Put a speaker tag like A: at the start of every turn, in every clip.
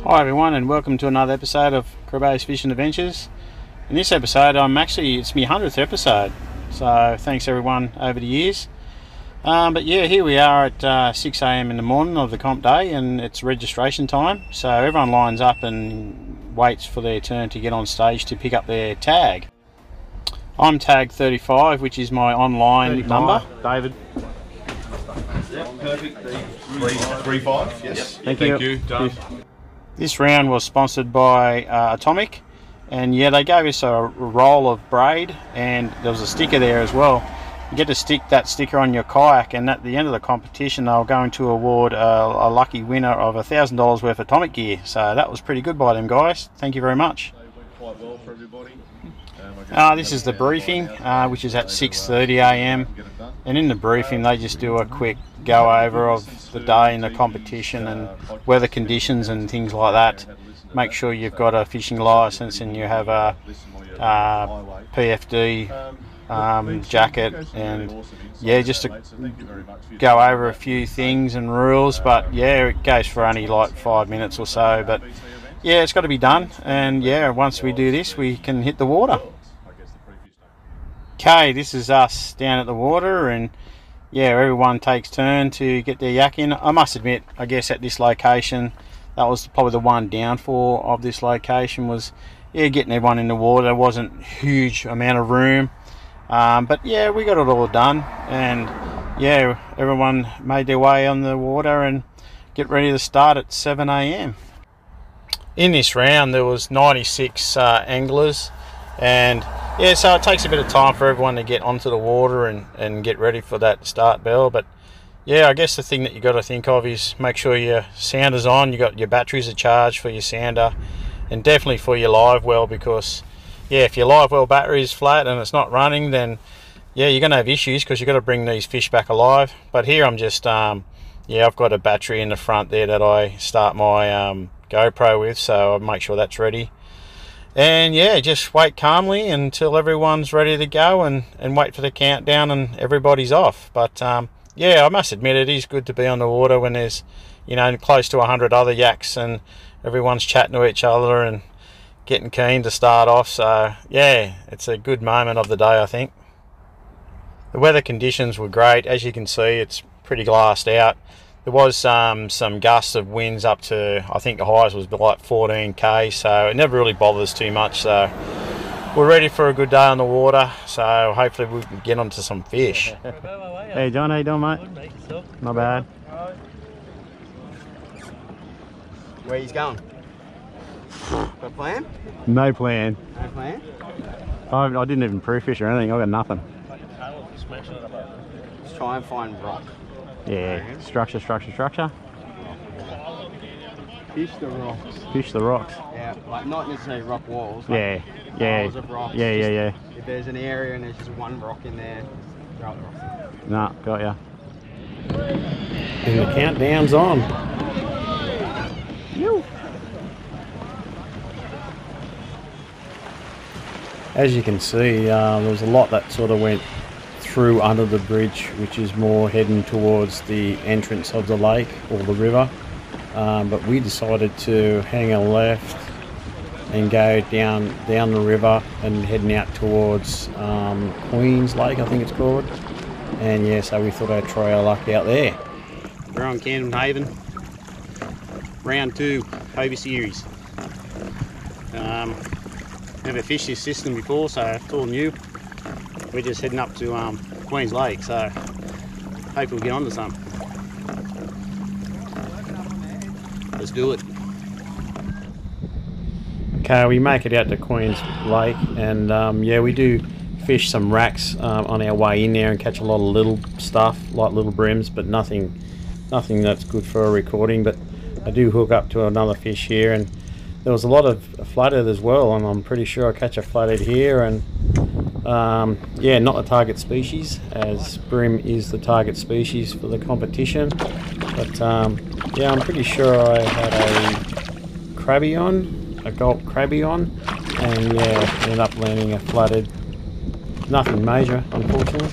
A: Hi everyone, and welcome to another episode of Crabbo's Fishing Adventures. In this episode, it's my 100th episode, so thanks everyone over the years. But yeah, here we are at 6 AM in the morning of the comp day, and it's registration time, so everyone lines up and waits for their turn to get on stage to pick up their tag. I'm tag 35, which is my online number. David.
B: Yep, perfect. 35, yes.
A: Thank
B: you.
A: you.
B: Done.
A: This round was sponsored by Atomic, and yeah, they gave us a roll of braid, and there was a sticker there as well. You get to stick that sticker on your kayak, and at the end of the competition they were going to award a lucky winner of $1,000 worth of Atomic gear. So that was pretty good by them guys. Thank you very much.
B: Quite well for everybody.
A: This is the briefing, which is at 6:30 AM, and in the briefing they just do a quick go over of the day and the competition and weather conditions and things like that. Make sure you've got a fishing license and you have a PFD jacket, and yeah, just to go over a few things and rules. But yeah, it goes for only like 5 minutes or so, but yeah, it's got to be done, and yeah, once we do this we can hit the water. Okay, this is us down at the water, and yeah, everyone takes turn to get their yak in. I must admit, I guess at this location, that was probably the one downfall of this location was, yeah, getting everyone in the water. There wasn't a huge amount of room, but yeah, we got it all done, and yeah, everyone made their way on the water and get ready to start at 7 AM. In this round there was 96 anglers, and yeah, so it takes a bit of time for everyone to get onto the water and get ready for that start bell. But yeah, I guess the thing that you got to think of is make sure your sounder's on, you got your batteries are charged for your sounder, and definitely for your live well, because yeah, if your live well battery is flat and it's not running, then yeah, you're going to have issues because you've got to bring these fish back alive. But here I'm just yeah, I've got a battery in the front there that I start my GoPro with, so I'll make sure that's ready. And yeah, just wait calmly until everyone's ready to go, and wait for the countdown and everybody's off. But yeah, I must admit it is good to be on the water when there's, you know, close to 100 other yaks and everyone's chatting to each other and getting keen to start off. So yeah, it's a good moment of the day, I think. The weather conditions were great. As you can see, it's pretty glassed out. There was some gusts of winds up to, I think the highest was like 14k, so it never really bothers too much. So we're ready for a good day on the water, so hopefully we can get onto some fish. Hey John, how you doing, mate? Not bad.
C: Where he's going? Got a plan?
A: No plan.
C: No plan?
A: I didn't even proof-fish or anything, I got nothing.
C: Let's try and find rock.
A: Yeah, structure.
C: Fish the rocks.
A: Fish the rocks.
C: Yeah, like not necessarily rock walls.
A: Like
C: yeah. Piles of rocks.
A: Yeah.
C: If there's an area and there's just one rock in there, throw the rocks in.
A: Nah, got ya. And the countdown's on. As you can see, there was a lot that sort of went through under the bridge, which is more heading towards the entrance of the lake or the river. But we decided to hang a left and go down the river and heading out towards Queen's Lake, I think it's called. And yeah, so we thought I'd try our luck out there. We're on Camden Haven, round 2 Hobie series. Never fished this system before, so it's all new. We're just heading up to Queen's Lake, so hopefully we'll get onto some. Let's do it. Okay, we make it out to Queen's Lake, and yeah, we do fish some racks on our way in there and catch a lot of little stuff, like little brims, but nothing that's good for a recording. But I do hook up to another fish here, and there was a lot of flathead as well, and I'm pretty sure I catch a flathead here. And yeah, not the target species, as brim is the target species for the competition. But yeah, I'm pretty sure I had a crabby on, a gulp crabby on, and yeah, ended up landing a flathead. Nothing major, unfortunately.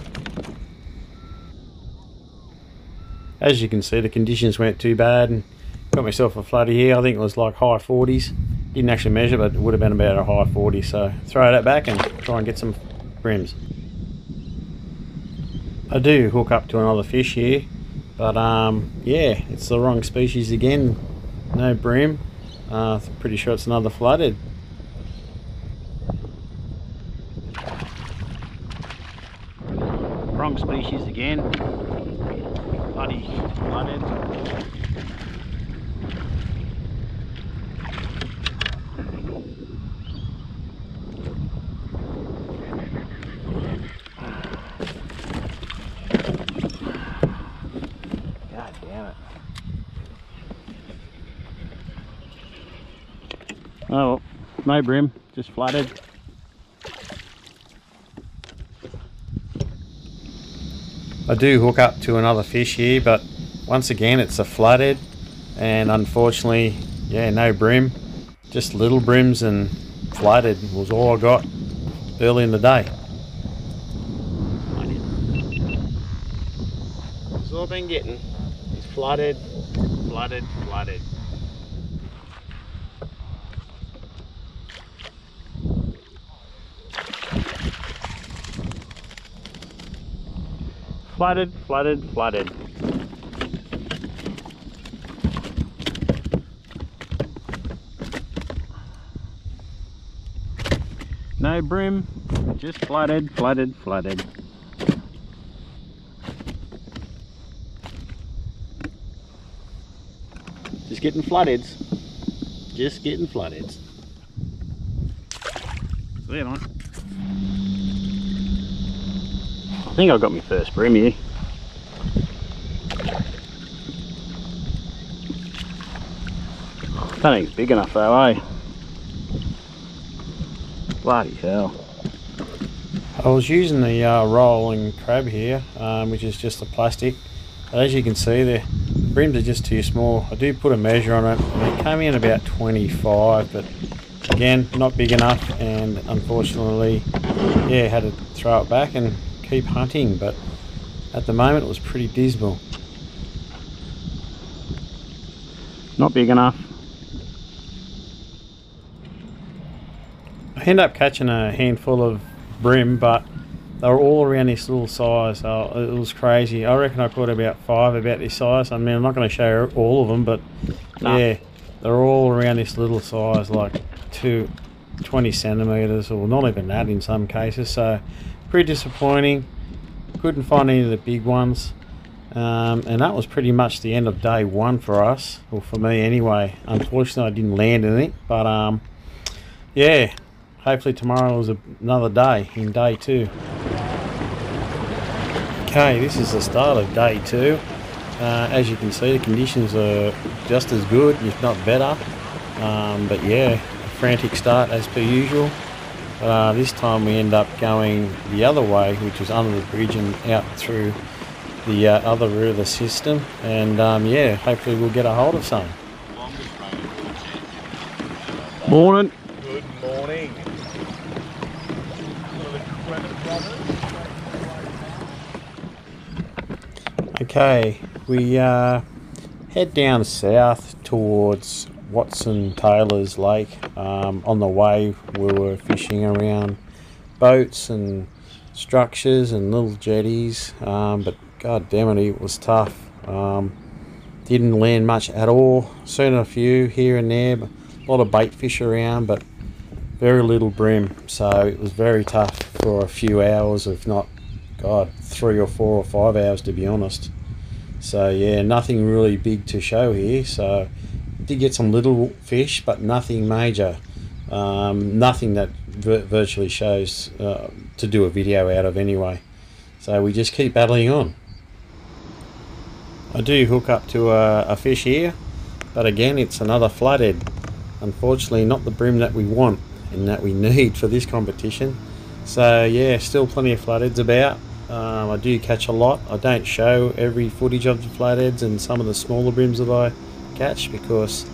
A: As you can see, the conditions weren't too bad, and got myself a flathead here. I think it was like high 40s. Didn't actually measure, but it would have been about a high 40. So throw that back and try and get some brims. I do hook up to another fish here, but yeah, it's the wrong species again. No brim. Pretty sure it's another flathead. Wrong species again. Bloody flathead. God damn it. Oh well, no brim, just flathead. I do hook up to another fish here, but once again it's a flathead, and unfortunately, yeah, no brim, just little brims, and flathead was all I got early in the day. That's all I've been getting is flathead, flathead, flathead. Flooded, flooded, flooded. No brim, just flooded, flooded, flooded. Just getting floodeds. Just getting floodeds. So there, mate. I think I've got my first brim here. Don't think it's big enough though, eh? Bloody hell. I was using the rolling crab here, which is just a plastic. But as you can see, the brims are just too small. I do put a measure on it, and it came in about 25, but again, not big enough, and unfortunately, yeah, had to throw it back and keep hunting. But at the moment it was pretty dismal. Not big enough. I ended up catching a handful of brim, but they were all around this little size. It was crazy. I reckon I caught about 5 about this size. I mean, I'm not going to show you all of them, but yeah, they're all around this little size, like 20 centimeters, or not even that in some cases. So pretty disappointing. Couldn't find any of the big ones, and that was pretty much the end of day 1 for us, or for me anyway. Unfortunately, I didn't land anything, but yeah, hopefully tomorrow is another day in day 2. Okay, this is the start of day 2. As you can see, the conditions are just as good, if not better. But yeah, a frantic start as per usual. This time we end up going the other way, which is under the bridge and out through the other route of the system. And yeah, hopefully we'll get a hold of some.
B: Longest rain.
A: Morning.
B: Good morning.
A: Okay, we head down south towards Watson Taylor's Lake. On the way we were fishing around boats and structures and little jetties, but god damn it was tough. Didn't land much at all. Seen a few here and there, but a lot of bait fish around, but very little bream, so it was very tough for a few hours, if not, god, 3 or 4 or 5 hours to be honest. So yeah, nothing really big to show here. So did get some little fish, but nothing major. Nothing that virtually shows to do a video out of anyway. So we just keep battling on. I do hook up to a fish here, but again it's another flathead. Unfortunately not the bream that we want and that we need for this competition. So yeah, still plenty of flatheads about. I do catch a lot. I don't show every footage of the flatheads and some of the smaller brims that I catch because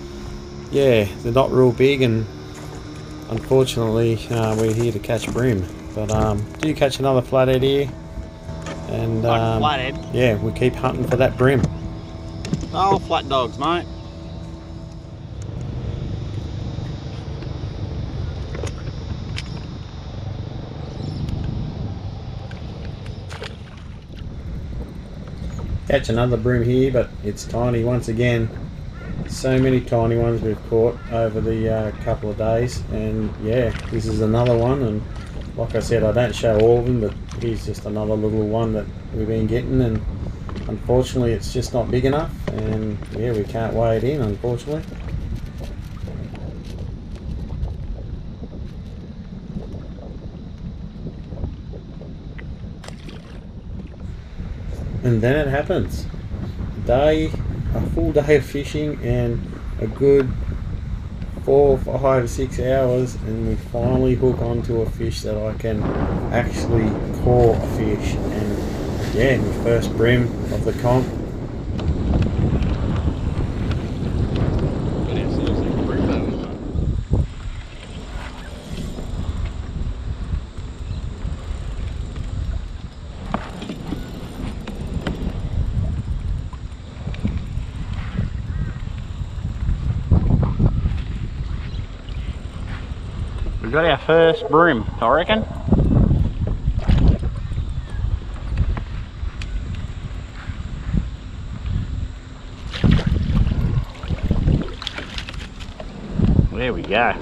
A: yeah, they're not real big, and unfortunately we're here to catch bream. But do catch another flathead here, and
C: flathead?
A: yeah, we keep hunting for that bream.
C: Oh, flat dogs, mate.
A: Catch another bream here, but it's tiny once again. So many tiny ones we've caught over the couple of days, and yeah, this is another one. And like I said, I don't show all of them, but here's just another little one that we've been getting, and unfortunately it's just not big enough, and yeah, we can't weigh it in, unfortunately. And then it happens. A full day of fishing and a good 4, 5, 6 hours, and we finally hook onto a fish that I can actually call a fish. And yeah, my first bream of the comp.
C: We got our first bream, I reckon. There we go.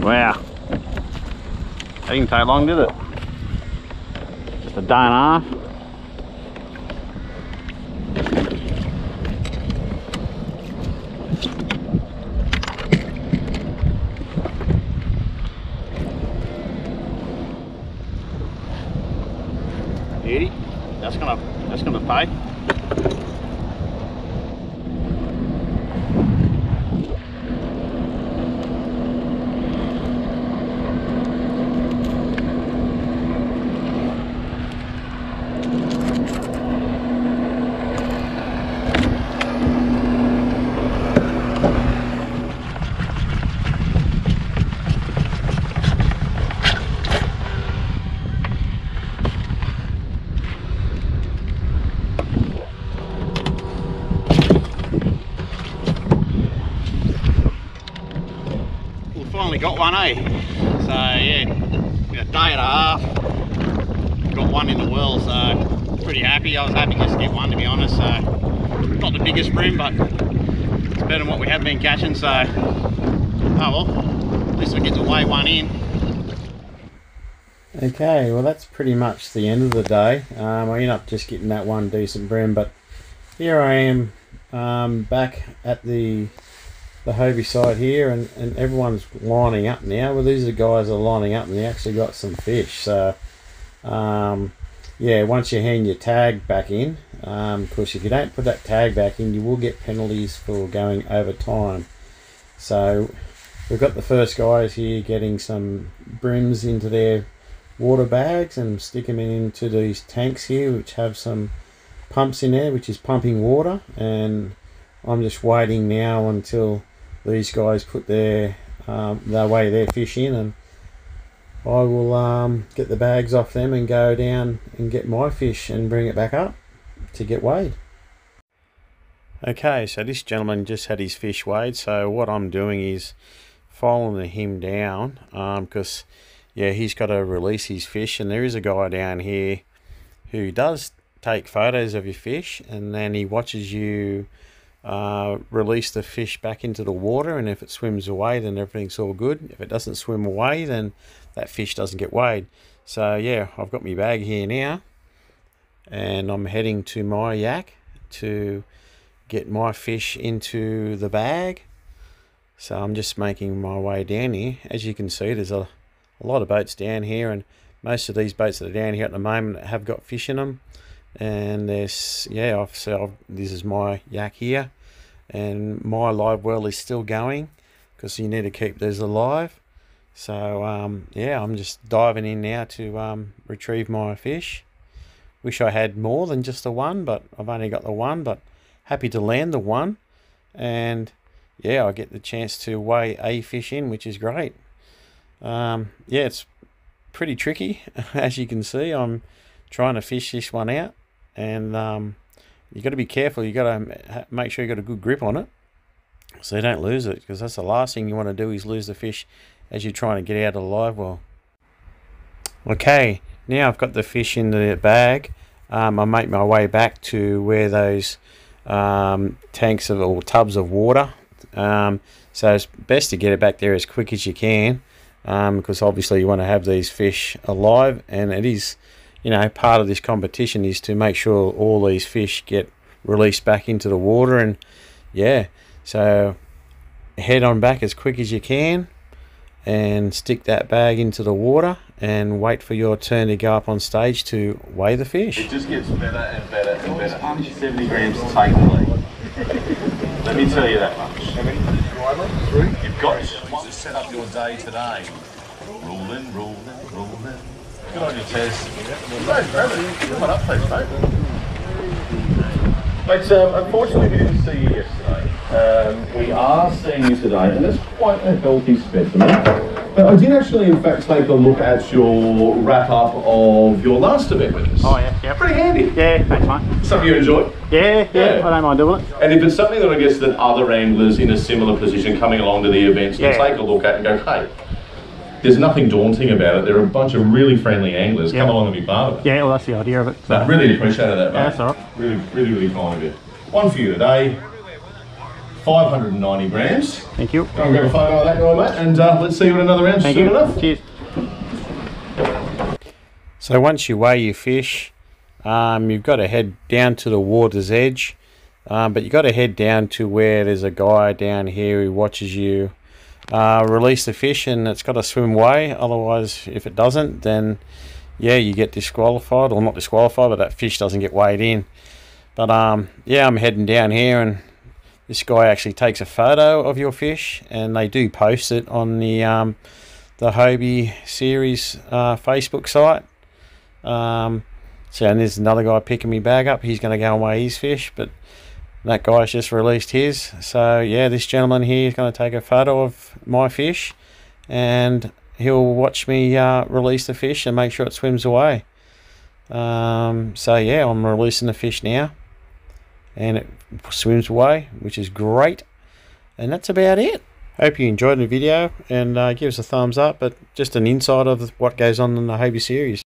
C: Wow. That didn't take long, did it? Just a day and a half. Beauty. That's gonna pay. Finally got one, eh? So yeah, a day and a half, got one in the well, so pretty happy. I was happy just to get one, to be honest. So not the biggest bream, but it's better than what we have been catching, so oh well, at least I get to weigh one in.
A: Okay, well that's pretty much the end of the day. I ended up just getting that one decent bream, but here I am back at the Hobie side here, and everyone's lining up now. Well, these are the guys that are lining up and they actually got some fish. So yeah, once you hand your tag back in, because if you don't put that tag back in, you will get penalties for going over time. So we've got the first guys here getting some brims into their water bags and stick them into these tanks here, which have some pumps in there, which is pumping water. And I'm just waiting now until these guys put their weigh their fish in, and I will get the bags off them and go down and get my fish and bring it back up. to get weighed. Okay, so this gentleman just had his fish weighed, so what I'm doing is following him down, because yeah, he's got to release his fish, and there is a guy down here who does take photos of your fish, and then he watches you release the fish back into the water, and if it swims away then everything's all good. If it doesn't swim away then that fish doesn't get weighed. So yeah, I've got my bag here now and I'm heading to my yak to get my fish into the bag. So I'm just making my way down here. As you can see, there's a lot of boats down here, and most of these boats that are down here at the moment have got fish in them. And there's, yeah, this is my yak here, and my live well is still going because you need to keep these alive. So yeah, I'm just diving in now to retrieve my fish. Wish I had more than just the one, but I've only got the one, but happy to land the one. And yeah, I get the chance to weigh a fish in, which is great. Yeah, it's pretty tricky. As you can see, I'm trying to fish this one out, and you got to be careful. You got to make sure you got a good grip on it so you don't lose it, because that's the last thing you want to do, is lose the fish as you're trying to get out of the live well. Okay, now I've got the fish in the bag. I make my way back to where those tanks of, or tubs of water, so it's best to get it back there as quick as you can, because obviously you want to have these fish alive, and it is, you know, part of this competition is to make sure all these fish get released back into the water. And yeah, so head on back as quick as you can and stick that bag into the water and wait for your turn to go up on stage to weigh the fish.
B: It just gets better and better and better. 170 grams to take the lead. Let me tell you that much. You've got to set up your day today. Rolling, rolling, rolling. Good on you, Tess. Come on up, please, mate. Mate, unfortunately we didn't see you yesterday. We are seeing you today, and it's quite a healthy specimen. But I did actually, in fact, take a look at your wrap-up of your last event with us.
C: Oh yeah, yeah.
B: Pretty handy.
C: Yeah, thanks mate.
B: Something you enjoy?
C: Yeah, I don't mind doing it.
B: And if it's something that I guess that other anglers in a similar position coming along to the events can take a look at and go, hey, there's nothing daunting about it. There are a bunch of really friendly anglers. Come along and be part of it.
C: Yeah, well that's the idea of it. So.
B: No, really appreciated that, mate.
C: Yeah, that's all right.
B: Really, really, really kind of you. One for you today. 590 grams.
C: Thank you.
B: Go and grab a photo of that guy, mate, and let's see you at another round soon enough.
C: Cheers.
A: So once you weigh your fish, you've got to head down to the water's edge, but you've got to head down to where there's a guy down here who watches you release the fish, and it's got to swim away. Otherwise, if it doesn't, then yeah, you get disqualified, or not disqualified, but that fish doesn't get weighed in. But yeah, I'm heading down here, and this guy actually takes a photo of your fish, and they do post it on the Hobie series Facebook site. So, and there's another guy picking me bag up. He's going to go and weigh his fish, but that guy's just released his. So yeah, this gentleman here is going to take a photo of my fish, and he'll watch me release the fish and make sure it swims away. So yeah, I'm releasing the fish now, and it swims away, which is great. And that's about it. Hope you enjoyed the video, and give us a thumbs up. But just an insight of what goes on in the Hobie series.